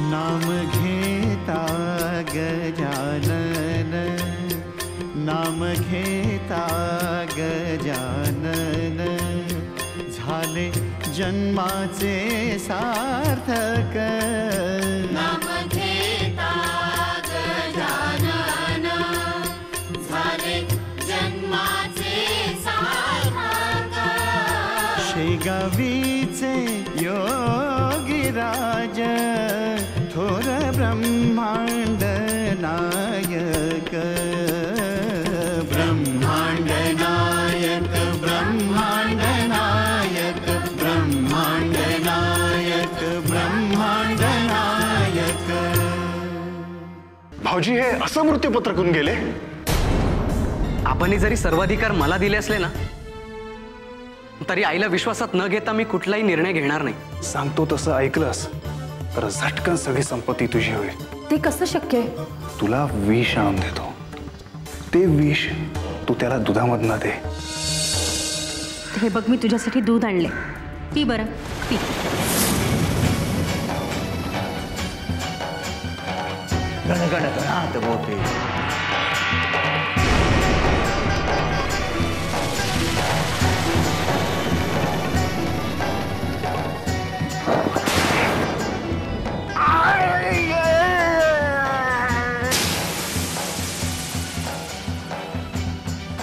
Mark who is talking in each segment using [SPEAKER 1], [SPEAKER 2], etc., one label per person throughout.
[SPEAKER 1] नाम घेता गजानन, नाम घेता गजानन, झाले जन्माचे सार्थक।
[SPEAKER 2] नाम घेता गजानन, झाले जन्माचे सार्थक।
[SPEAKER 1] शेगावीचे योगीराज, थोर ब्रह्मांड नायक, ब्रह्मांड नायक, ब्रह्मांड नायक, ब्रह्मांड नायक, ब्रह्मांड नायक।
[SPEAKER 3] भाऊजी हे असं मृत्यूपत्र करून गेले?
[SPEAKER 4] आपण जरी सर्वाधिकार मला दिले असले ना, तरी आईला विश्वासात न घेता मी कुठलाही निर्णय घेणार नाही।
[SPEAKER 3] सांगतो तसं ऐकलंस तर झटकन सगळी संपत्ती तुझी होईल।
[SPEAKER 5] ते कसं शक्य आहे?
[SPEAKER 3] तुला विष आणून देतो, ते विष तू त्याला दुधामधनं दे।
[SPEAKER 5] हे बघ, मी तुझ्यासाठी दूध आणले, पी बरं, पी।
[SPEAKER 6] गणगण गणात मोठे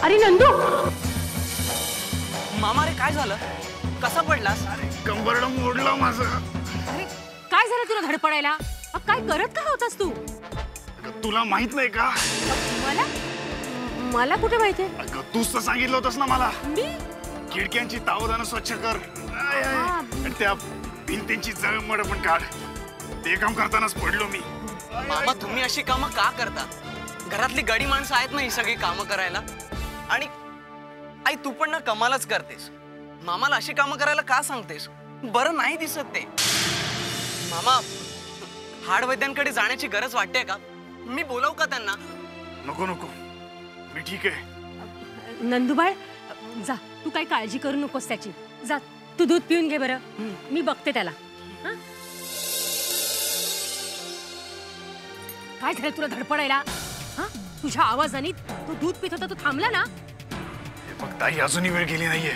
[SPEAKER 5] अरे नंदू,
[SPEAKER 4] मामा रे काय झालं? कसा पडलास?
[SPEAKER 3] कंबरड मोडलं माझं।
[SPEAKER 5] अरे काय झालं तुला धडपडायला? काय करत का होतास तू?
[SPEAKER 3] तुला माहित नाही का?
[SPEAKER 5] मला मला कुठे माहितीये?
[SPEAKER 3] तूच तर सांगितलं होतंस ना मला,
[SPEAKER 5] मी
[SPEAKER 3] खिडक्यांची तावदानं स्वच्छ कर आणि त्या भिंतींची जळमड पण काढ। ते काम करतानाच पडलो मी।
[SPEAKER 4] मामा तुम्ही अशी कामं का करता? घरातली गडी माणसं आहेत ना ही सगळी कामं करायला। आणि आई तू पण ना कमालच करतेस। मामाला अशी कामं करायला का सांगतेस? बरं नाही दिसत ते। मामा हाडवैद्यांकडे जाण्याची गरज वाटते का? मी बोलवू का त्यांना?
[SPEAKER 3] नको नको, मी ठीक आहे।
[SPEAKER 5] नंदूबाळ, जा, तू काही काळजी करू नकोस त्याची। जा, तू दूध पिऊन घे बरं, मी बघते त्याला। हं? काय झालं तुला धडपडायला? हा, तुझ्या आवाजाने तो दूध पित होता, तो थांबला ना?
[SPEAKER 3] बघ ताई, अजूनही वेळ गेली नाहीये,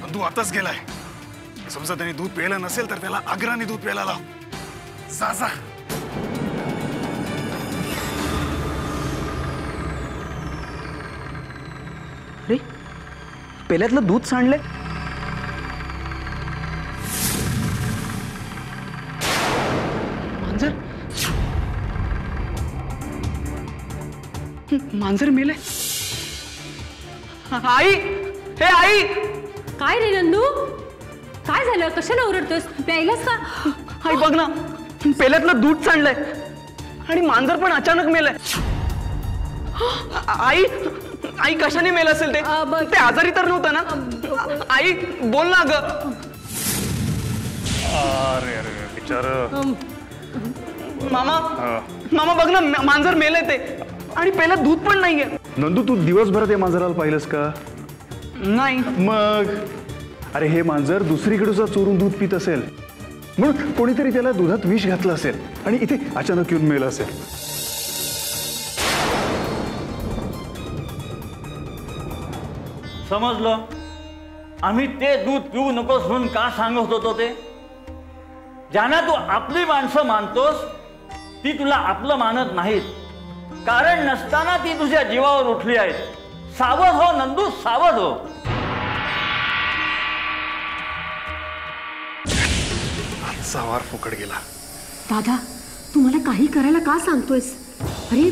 [SPEAKER 3] पण तू आताच गेलाय। समजा त्याने दूध प्यायला नसेल तर त्याला आग्रहाने दूध प्यायला लाव। जा जा।
[SPEAKER 4] अरे पेल्यातलं दूध सांडले। मांजर मांजर मेले। आई, हे आई!
[SPEAKER 5] काय रे नंदू, काय झालं? कशाला ओरडतोस? प्यायलास का?
[SPEAKER 4] आई बघ ना, पेल्यातलं दूध सांडलंय आणि मांजर पण अचानक मेलंय। आई, आई कशाने मेलं असेल ते? ते आजारी तर नव्हतं ना? आई बोल ना ग।
[SPEAKER 3] अरे अरे बिचार।
[SPEAKER 4] मामा, मामा बघ ना, मांजर मेलंय ते आणि पेल्यात दूध पण नाहीये।
[SPEAKER 3] नंदू, तू दिवसभरात या मांजराला पाहिलंस का?
[SPEAKER 4] नाही।
[SPEAKER 3] मग अरे हे मांजर दुसरीकडे चोरून दूध पित असेल, म्हणून कोणीतरी त्याला दुधात विष घातलं असेल आणि इथे अचानक येऊन मेलं असेल।
[SPEAKER 6] समजलं? आम्ही ते दूध पिऊ नकोस म्हणून का सांगत होतो ते? ज्यांना तू आपली माणसं मानतोस ती तुला आपलं मानत नाहीत, कारण नसताना ती तुझ्या जीवावर उठली आहेत। सावध हो नंदू, सावध हो।
[SPEAKER 3] आजचा वार फुकट गेला।
[SPEAKER 5] दादा, तू मला काही करायला का सांगतोयस? अरे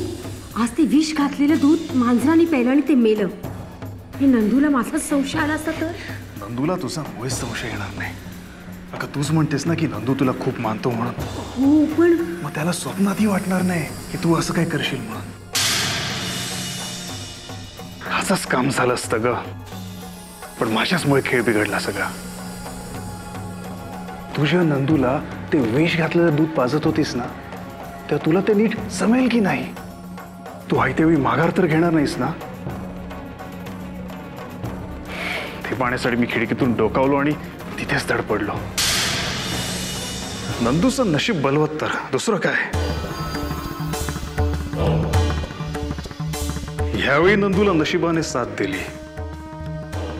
[SPEAKER 5] आज ते विष घातलेलं दूध मांजराने प्यायलं आणि ते मेलं। हे नंदूला माझाच संशय आला असता तर?
[SPEAKER 3] नंदूला तुझा मुळीच संशय येणार नाही। अगं तूच म्हणतेस ना की नंदू तुला खूप मानतो म्हणून।
[SPEAKER 5] हो, पण
[SPEAKER 3] मग त्याला स्वप्नातही वाटणार नाही की तू असं काय करशील म्हणून। असंच काम झालं असतं ग, पण माझ्याचमुळे खेळ बिघडला सगळा। तुझ्या नंदूला ते विष घातलेलं दूध पाजत होतीस ना, तर तुला ते नीट जमेल की नाही? तू आयत्यावेळी माघार तर घेणार नाहीस ना? ते पाण्यासाठी मी खिडकीतून डोकावलो आणि तिथेच धडपडलो। नंदूचं नशीब बलवत्तर, दुसरं काय. ह्यावेळी नंदूला नशिबाने साथ दिली,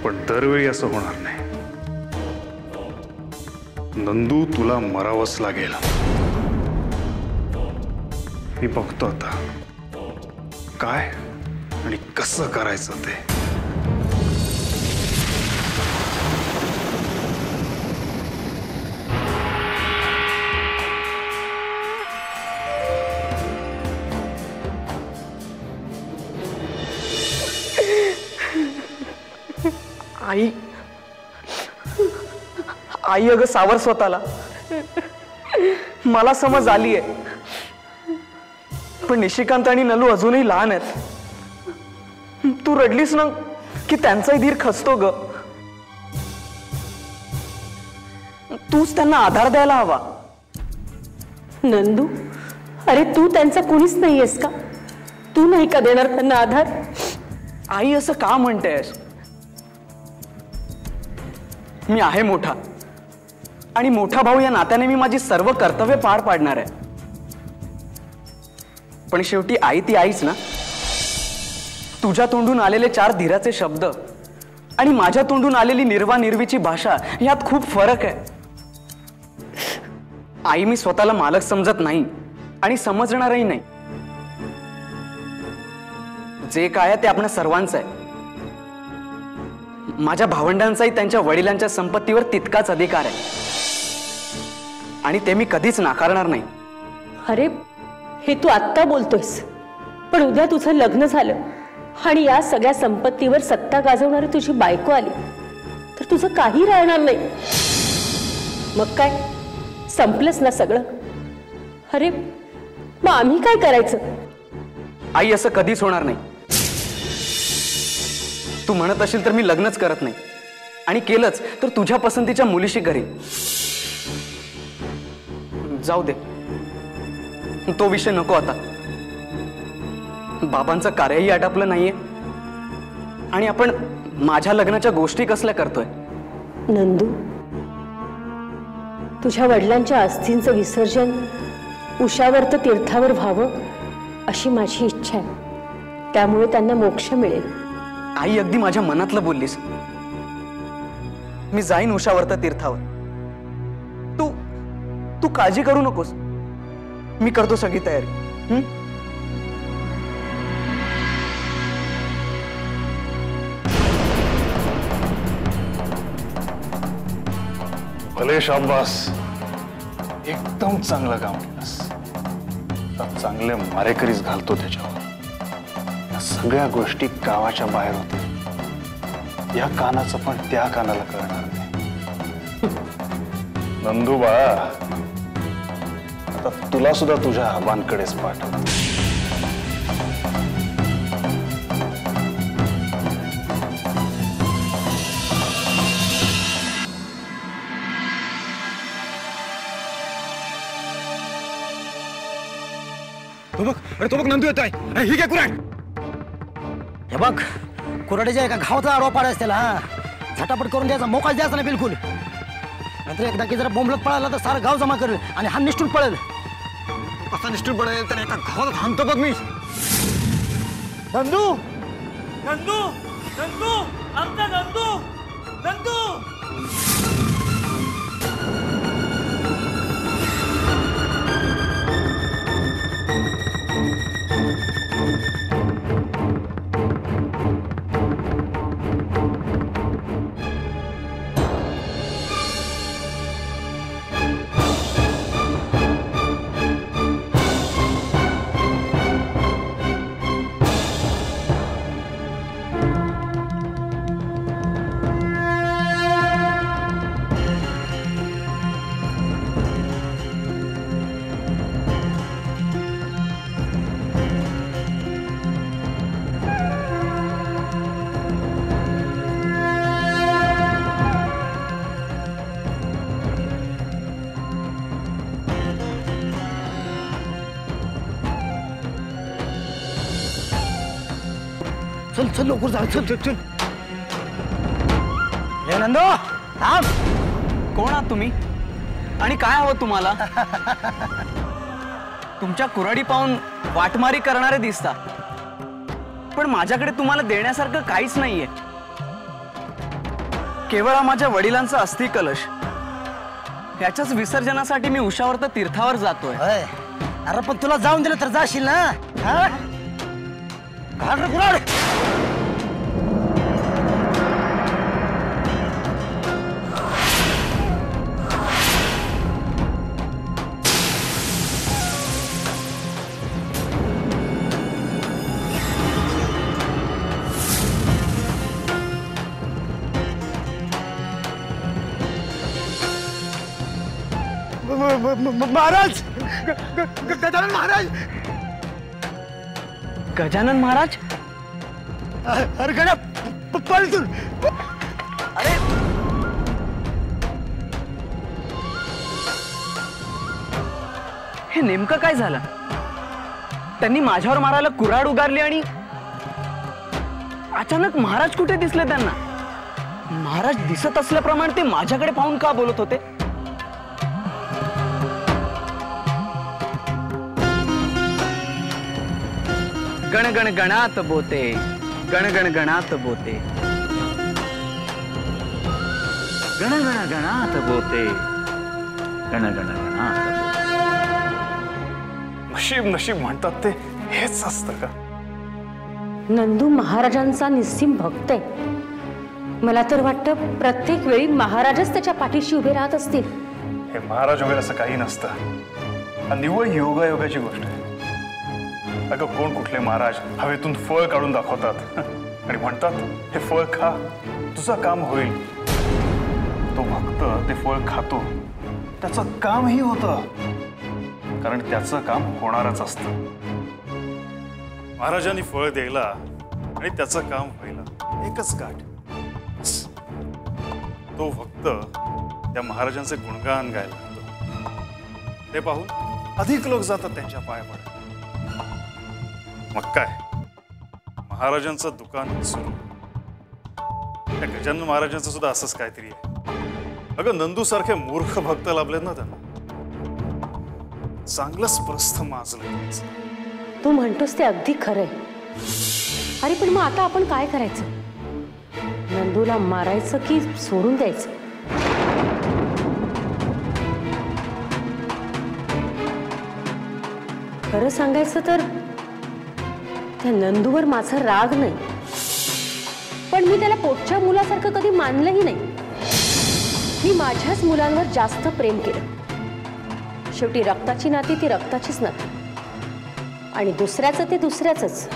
[SPEAKER 3] पण दरवेळी असं होणार नाही. नंदू, तुला मरावंच लागेल. मी बघतो आता काय आणि कसं करायचं ते.
[SPEAKER 4] आई आई अगं सावर स्वतःला. मला समज आली आहे, पण निशिकांत आणि नलू अजूनही लहान आहेत. तू रडलीस ना की त्यांचाही धीर खचतो ग. तूच त्यांना आधार द्यायला हवा.
[SPEAKER 5] नंदू, अरे तू त्यांचा कुणीच नाहीयेस का? तू नाही का देणार त्यांना आधार?
[SPEAKER 4] आई असं का म्हणतेस? मी आहे मोठा, आणि मोठा भाऊ या नात्याने मी माझी सर्व कर्तव्य पार पाडणार आहे. पण शेवटी आई ती आईच ना. तुझ्या तोंडून आलेले 4 धीराचे शब्द आणि माझ्या तोंडून आलेली निर्वानिर्वीची भाषा यात खूप फरक आहे. आई, मी स्वतःला मालक समजत नाही आणि समजणारही नाही. जे काय आहे ते आपल्या सर्वांचं आहे. माझ्या भावंडांचाही त्यांच्या वडिलांच्या संपत्तीवर तितकाच अधिकार आहे, आणि ते मी कधीच नाकारणार नाही.
[SPEAKER 5] अरे हे तू आत्ता बोलतोयस, पण उद्या तुझं लग्न झालं आणि या सगळ्या संपत्तीवर सत्ता गाजवणारी तुझी बायको आली तर तुझं काही राहणार नाही. मग काय, संपलंच ना सगळं. अरे मग आम्ही काय करायचं?
[SPEAKER 4] आई, असं कधीच होणार नाही. तू म्हणत असेल तर मी लग्नच करत नाही, आणि केलंच तर तुझ्या पसंतीच्या मुलीशी करीन. जाऊ दे, तो विषय नको आता. बाबांचं कार्यही आटपलं नाहीये, आणि आपण माझ्या लग्नाच्या गोष्टी कसल्या करतोय.
[SPEAKER 5] नंदू, तुझ्या वडिलांच्या अस्थींचं विसर्जन उषावर्त तीर्थावर व्हावं अशी माझी इच्छा आहे. त्यामुळे त्यांना मोक्ष मिळेल.
[SPEAKER 4] आई, अगदी माझ्या मनातलं बोललीस. मी जाईन उषावर्त तीर्थावर. तू तू काळजी करू नकोस. मी करतो सगळी तयारी.
[SPEAKER 3] भले शाबास, एकदम चांगलं काम केलंस. चांगले मारेकरीच घालतो त्याच्यावर. या सगळ्या गोष्टी गावाच्या बाहेर होत्या. या कानाचं पण त्या कानाला कळणार नाही. नंदू बाळा, आता तुला सुद्धा तुझ्या आबांकडेच पाठव.
[SPEAKER 7] तो बघ नंदू येत आहे. ही काय कुऱ्हाड?
[SPEAKER 8] हे बघ, कुऱ्हाडीच्या एका घावाचा आडवा पाडायचा त्याला. झटापट करून द्यायचा, मोकाच द्यायचा नाही बिलकुल. नंतर एकदा की जरा बोंबलत पळाला तर सारं गाव जमा करेल आणि हा निष्ठून पळेल.
[SPEAKER 7] कसा निष्ठूर पडेल तर एका घावाला थांबतो बघ मी.
[SPEAKER 8] नंदू,
[SPEAKER 6] नंदू, नंदू, आमचा नंदू, नंदू.
[SPEAKER 8] चल चल लवकर जा. चल चल चल. हे नंदू थांब.
[SPEAKER 4] कोण आहात तुम्ही? आणि काय हवं तुम्हाला? तुमच्या कुऱ्हाडी पाहून वाटमारी करणारे दिसता, पण माझ्याकडे तुम्हाला देण्यासारखं काहीच नाहीये. केवळ हा माझ्या वडिलांचा अस्थि कलश, याच्याच विसर्जनासाठी मी उशावर तीर्थावर जातोय.
[SPEAKER 8] अरे पण तुला जाऊन दिलं तर जाशील ना? हा? घाल रे कुऱ्हाड.
[SPEAKER 7] महाराज, गजानन महाराज.
[SPEAKER 4] गजानन महाराज?
[SPEAKER 7] अरे गड्या पळ तू.
[SPEAKER 4] अरे हे नेमकं काय झालं? त्यांनी माझ्यावर मारायला कुऱ्हाड उगारली आणि अचानक महाराज कुठे दिसले त्यांना? महाराज दिसत असल्याप्रमाणे ते माझ्याकडे पाहून का बोलत होते? गण गण गणात बोते, गण गण गणात बोते,
[SPEAKER 6] गण गण गणात बोते, गण गण गणात बोते.
[SPEAKER 3] नशीब नशीब म्हणतात ते हेच असतं का?
[SPEAKER 5] नंदू महाराजांचा निस्सीम भक्त आहे. मला तर वाटतं प्रत्येक वेळी महाराजच त्याच्या पाठीशी उभे राहत असतील.
[SPEAKER 3] हे महाराज वगैरे असं काही नसतं. निव्वळ योगायोगाची गोष्ट आहे. अगं कोण कुठले महाराज हवेतून फळ काढून दाखवतात आणि म्हणतात हे फळ खा, तुझं काम होईल. तो भक्त ते फळ खातो, त्याचं कामही होतं, कारण त्याचं काम होणारच असतं. महाराजांनी फळ द्यायला आणि त्याचं काम व्हायला एकच गाठ. तो भक्त त्या महाराजांचे गुणगान गायला लागतो. ते पाहून अधिक लोक जातात त्यांच्या पाया पडायला. मग काय, महाराजांचं दुकान सुरू. त्या गजानन महाराजांचं सुद्धा असंच काहीतरी आहे. अगं नंदू सारखे मूर्ख भक्त लाभलेत ना त्यांना. चांगलंच प्रस्थ माजलं.
[SPEAKER 5] तू म्हणतोस ते अगदी खरंय. अरे पण मग आता आपण काय करायचं? नंदूला मारायचं की सोडून द्यायचं? खरं सांगायचं तर त्या नंदूवर माझा राग नाही, पण मी त्याला पोटच्या मुलासारखं कधी मानलंही नाही. मी माझ्याच मुलांवर जास्त प्रेम केलं. शेवटी रक्ताची नाती ती रक्ताचीच नाती, आणि दुसऱ्याचं ते दुसऱ्याचंच.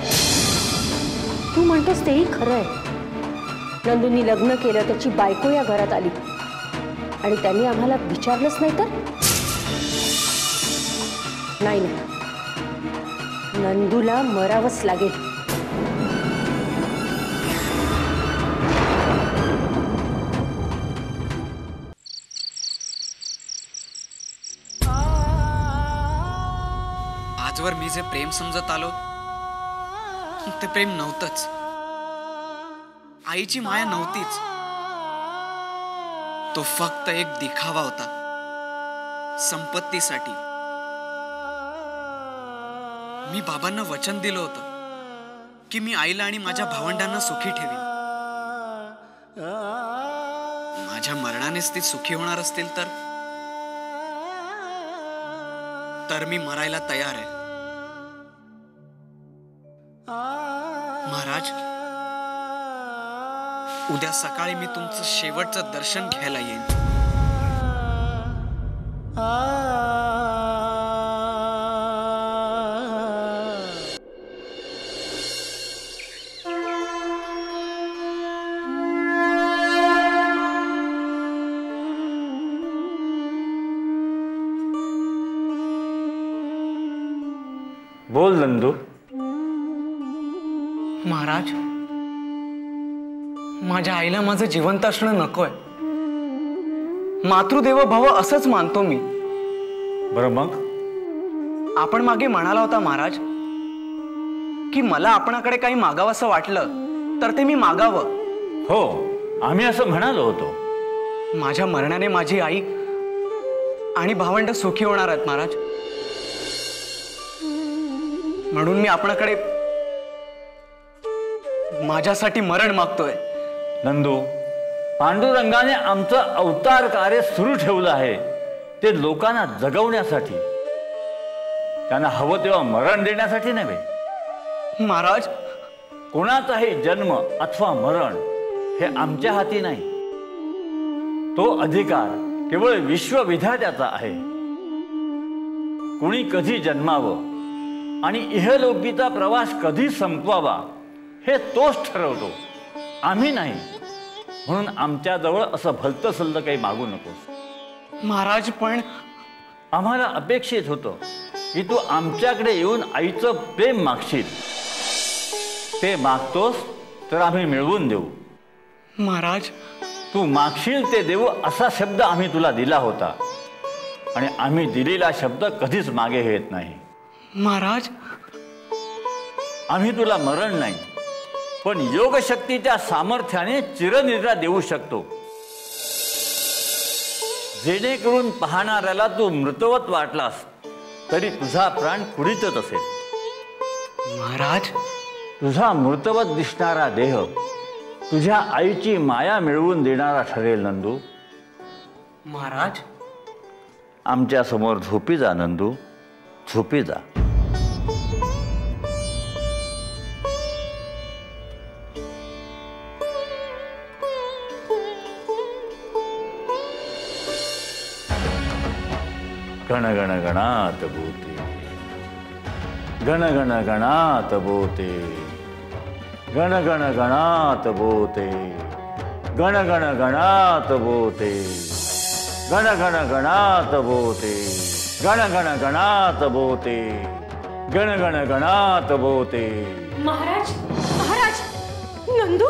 [SPEAKER 5] तू म्हणतोस तेही खरं आहे. नंदूंनी लग्न केलं, त्याची बायको या घरात आली आणि त्यांनी आम्हाला विचारलंच नाही तर? नाही नाही, नंदूला मरावंच लागेल.
[SPEAKER 4] आजवर मी जे प्रेम समजत आलो ते प्रेम नव्हतंच. आईची माया नव्हतीच. तो फक्त एक दिखावा होता, संपत्तीसाठी. मी बाबांना वचन दिलं होतं की मी आईला आणि माझ्या भावंडांना सुखी ठेवीन. माझ्या मरणानेच ती सुखी होणार असतील तर मी मरायला तयार आहे. महाराज, उद्या सकाळी मी तुमचं शेवटचं दर्शन घ्यायला येईन.
[SPEAKER 6] बोल नंदू.
[SPEAKER 4] महाराज, माझ्या आईला माझं जिवंत असणं नकोय. मातृदेवो भव असंच मानतो मी.
[SPEAKER 6] बरं मग?
[SPEAKER 4] आपण मागे म्हणाला होता महाराज की मला आपणाकडे काही मागावंसं वाटलं तर ते मी मागावं.
[SPEAKER 6] हो, आम्ही असं म्हणालो होतो.
[SPEAKER 4] माझ्या मरणाने माझी आई आणि भावंड सुखी होणार आहेत महाराज. म्हणून मी आपणाकडे माझ्यासाठी मरण मागतोय.
[SPEAKER 6] नंदू, पांडुरंगाने आमचं अवतार कार्य सुरू ठेवलं आहे ते लोकांना जगवण्यासाठी, त्यांना हवं तेव्हा मरण देण्यासाठी नव्हे.
[SPEAKER 4] महाराज,
[SPEAKER 6] कोणाचाही जन्म अथवा मरण हे आमच्या हाती नाही. तो अधिकार केवळ विश्वविधात्याचा आहे. कुणी कधी जन्मावं आणि इहलोकीचा प्रवास कधी संपवावा हे तोच ठरवतो, आम्ही नाही. म्हणून आमच्याजवळ असं भलतं सल्लं काही मागू नकोस.
[SPEAKER 4] महाराज, पण
[SPEAKER 6] आम्हाला अपेक्षित होतं की तू आमच्याकडे येऊन आईचं प्रेम मागशील. ते मागतोस तर आम्ही मिळवून देऊ.
[SPEAKER 4] महाराज,
[SPEAKER 6] तू मागशील ते देऊ असा शब्द आम्ही तुला दिला होता आणि आम्ही दिलेला शब्द कधीच मागे घेत नाही.
[SPEAKER 4] महाराज,
[SPEAKER 6] आम्ही तुला मरण नाही पण योगशक्तीच्या सामर्थ्याने चिरनिद्रा देऊ शकतो, जेणेकरून पाहणाऱ्याला तू मृतवत वाटलास तरी तुझा प्राण कुडीतच असेल.
[SPEAKER 4] महाराज,
[SPEAKER 6] तुझा मृतवत दिसणारा देह तुझ्या आईची माया मिळवून देणारा ठरेल. नंदू,
[SPEAKER 4] महाराज,
[SPEAKER 6] आमच्या समोर झोपी जा. नंदू, झोपी जा. गण गण गणात भूते, गण गण गणात भूते, गण गण गणात भूते, गण गण गणात भूते, गण गण गणात भूते, गण गण गणात भूते, गण गण गणात भूते.
[SPEAKER 5] महाराज, महाराज, नंदू,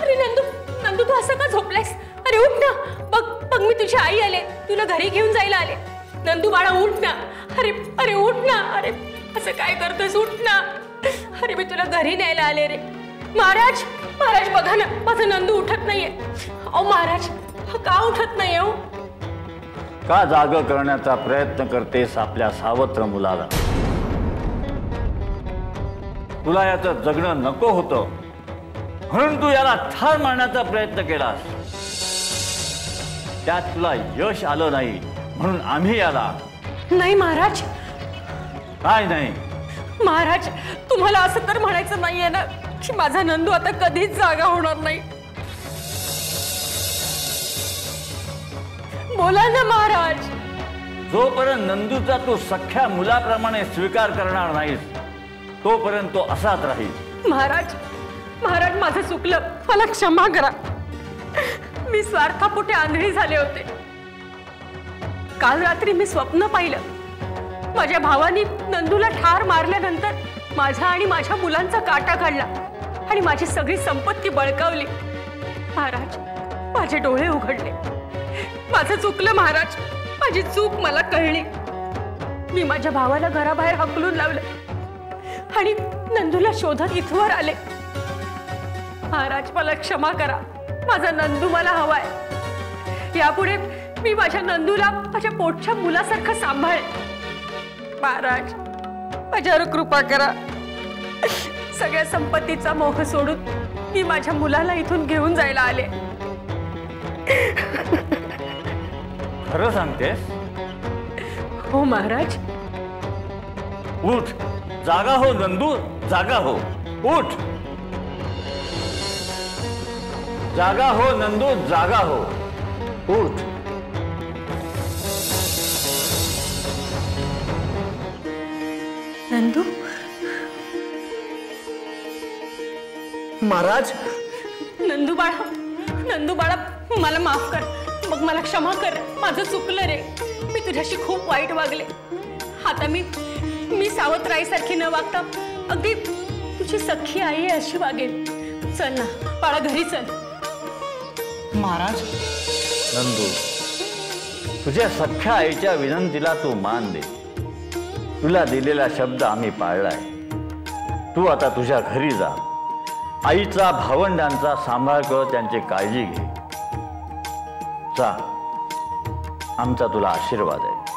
[SPEAKER 5] अरे नंदू, नंदू तू असं का झोपलायस? अरे उठ ना, बघ बघ मी तुझी आई आले, तुला घरी घेऊन जायला आले. नंदू बाळा उठ ना. अरे अरे उठ ना. अरे असं काय करतोस? उठ ना. अरे मी तुला घरी न्यायला आले रे. महाराज, महाराज बघा ना, माझं नंदू उठत नाहीये. अहो महाराज, का उठत नाहीये? हो
[SPEAKER 6] का जाग करण्याचा प्रयत्न करतेस आपल्या सावत्र मुलाला? तुला याचं जगणं नको होतं म्हणून तू याला ठार मारण्याचा प्रयत्न केलास. त्यात तुला यश आलं नाही म्हणून आम्ही याला.
[SPEAKER 5] नाही महाराज.
[SPEAKER 6] काय नाही?
[SPEAKER 5] महाराज, तुम्हाला असं तर म्हणायचं नाहीये ना की माझा नंदू आता कधीच जागा होणार नाही? बोला ना महाराज.
[SPEAKER 6] जोपर्यंत नंदूचा तू सख्या मुलाप्रमाणे स्वीकार करणार नाहीस तोपर्यंत तो असाच राहील.
[SPEAKER 5] महाराज, महाराज माझं चुकलं, मला क्षमा करा. मी स्वार्थापोटी आंधळी झाले होते. काल रात्री मी स्वप्न पाहिलं. माझ्या भावानी नंदूला ठार मारल्यानंतर माझ्या आणि माझ्या मुलांचा काटा काढला आणि माझी सगळी संपत्ती बळकावली. महाराज, माझे डोळे उघडले. माझं चुकलं महाराज, माझी चूक मला कळली. मी माझ्या भावाला घराबाहेर हकलून लावलं आणि नंदूला शोधत इथवर आले. महाराज मला क्षमा करा. माझा नंदू मला हवाय. यापुढे मी माझ्या नंदूला माझ्या पोटच्या मुलासारखं सांभाळेन. महाराज माझ्यावर कृपा करा. सगळ्या संपत्तीचा मोह सोडून मी माझ्या मुलाला इथून घेऊन जायला आले.
[SPEAKER 6] खरं सांगतेस?
[SPEAKER 5] हो महाराज.
[SPEAKER 6] उठ, जागा हो नंदू, जागा हो. उठ, जागा हो नंदू, जागा हो. उठ.
[SPEAKER 5] नंदू,
[SPEAKER 4] महाराज,
[SPEAKER 5] नंदू बाळा, नंदू बाळा मला माफ कर. मग मला क्षमा कर. माझं चुकलं रे. मी तुझ्याशी खूप वाईट वागले. आता मी सावत्राईसारखी न वागता अगदी तुझी सख्खी आई आहे अशी वागेल. चल ना बाळा, घरी चल.
[SPEAKER 4] महाराज,
[SPEAKER 6] नंदू, तुझ्या सख्या आईच्या विनंतीला तू मान दे. तुला दिलेला शब्द आम्ही पाळलाय. तू आता तुझ्या घरी जा. आईचा, भावंडांचा सांभाळ कर, त्यांची काळजी घे. जा, आमचा तुला आशीर्वाद आहे.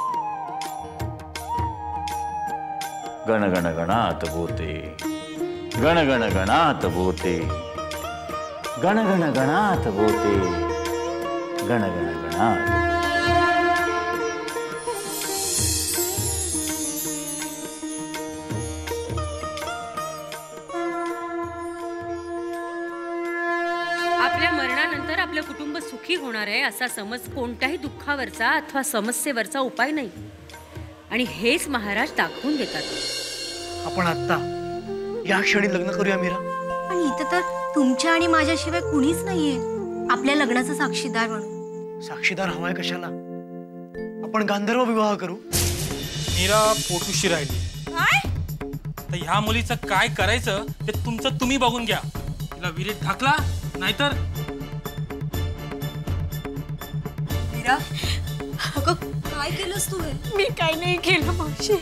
[SPEAKER 6] गण गण गणात भूते, गण गण गणात भूते, गण गण गणात भूते, गण गण गणात.
[SPEAKER 5] आपल्या मरणानंतर आपलं कुटुंब सुखी होणार आहे असा समज कोणत्याही दुःखावरचा अथवा समस्येवरचा उपाय नाही. आणि हेच महाराज दाखवून देतात.
[SPEAKER 9] आपण आत्ता या क्षणी लग्न करूया मीरा.
[SPEAKER 2] आणि इथं तर तुमच्या आणि माझ्याशिवाय कुणीच नाहीये आपल्या लग्नाचा साक्षीदार म्हणून.
[SPEAKER 9] साक्षीदार हवाय कशाला? आपण गांधर्व विवाह करू.
[SPEAKER 10] मीरा पोटुशी राहिली. तर ह्या मुलीचं काय करायचं ते तुमचं तुम्ही बघून घ्या. तिला विहिरीत ढकला, नाहीतर
[SPEAKER 2] मीरा, अगं काय केलंस तू?
[SPEAKER 5] मी काही नाही केलं मावशी.